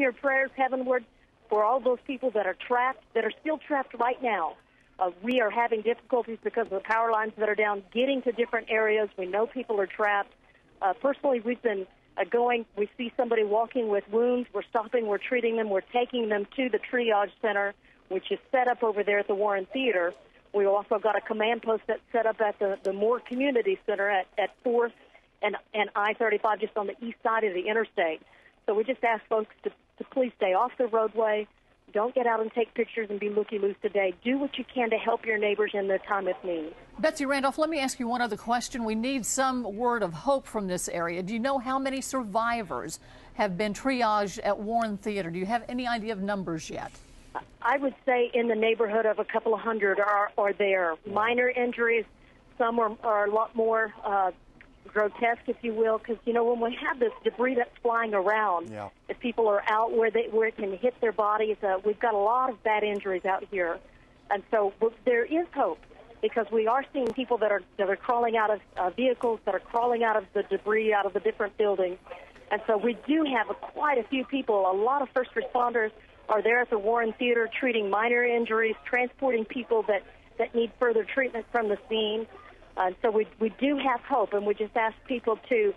your prayers heavenward for all those people that are trapped, that are still trapped right now. We are having difficulties because of the power lines that are down, getting to different areas. We know people are trapped. Personally, we've been going. We see somebody walking with wounds. We're stopping. We're treating them. We're taking them to the triage center, which is set up over there at the Warren Theater. We also got a command post that's set up at the Moore Community Center at 4th and I-35, just on the east side of the interstate. So we just ask folks to please stay off the roadway. Don't get out and take pictures and be looky-loose today. Do what you can to help your neighbors in the time of need. Betsy Randolph, let me ask you one other question. We need some word of hope from this area. Do you know how many survivors have been triaged at Warren Theater? Do you have any idea of numbers yet? I would say in the neighborhood of a couple of hundred are there. Minor injuries, some are a lot more grotesque, if you will, because, you know, when we have this debris that's flying around, if people are out where it can hit their bodies, we've got a lot of bad injuries out here. And so there is hope, because we are seeing people that are crawling out of vehicles, that are crawling out of the debris, out of the different buildings. And so we do have quite a few people. A lot of first responders are there at the Warren Theater treating minor injuries, transporting people that need further treatment from the scene. So we do have hope, and we just ask people to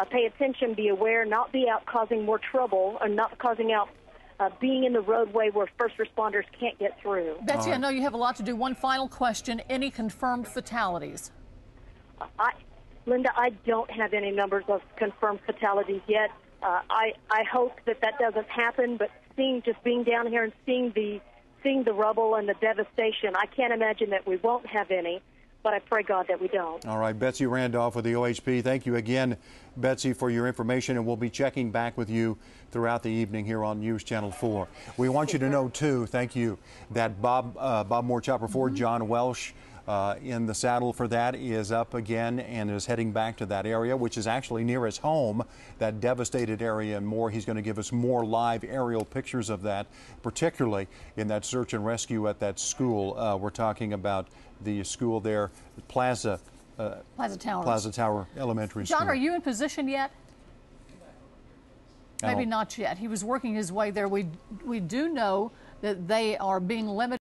pay attention, be aware, not be out causing more trouble, or not causing out being in the roadway where first responders can't get through. Betsy, I know you have a lot to do. One final question. Any confirmed fatalities? Linda, I don't have any numbers of confirmed fatalities yet. I hope that doesn't happen, but being down here and seeing the rubble and the devastation, I can't imagine that we won't have any. But I pray, God, that we don't. All right, Betsy Randolph with the OHP. Thank you again, Betsy, for your information, and we'll be checking back with you throughout the evening here on News Channel 4. We want you to know, too, thank you, that Bob Moore Chopper Ford, John Welsh, in the saddle for that, is up again and is heading back to that area, which is actually near his home, that devastated area and more. He's going to give us more live aerial pictures of that, particularly in that search and rescue at that school. We're talking about the school there, Plaza Tower Elementary School. John, are you in position yet? Maybe not yet. He was working his way there. We do know that they are being limited.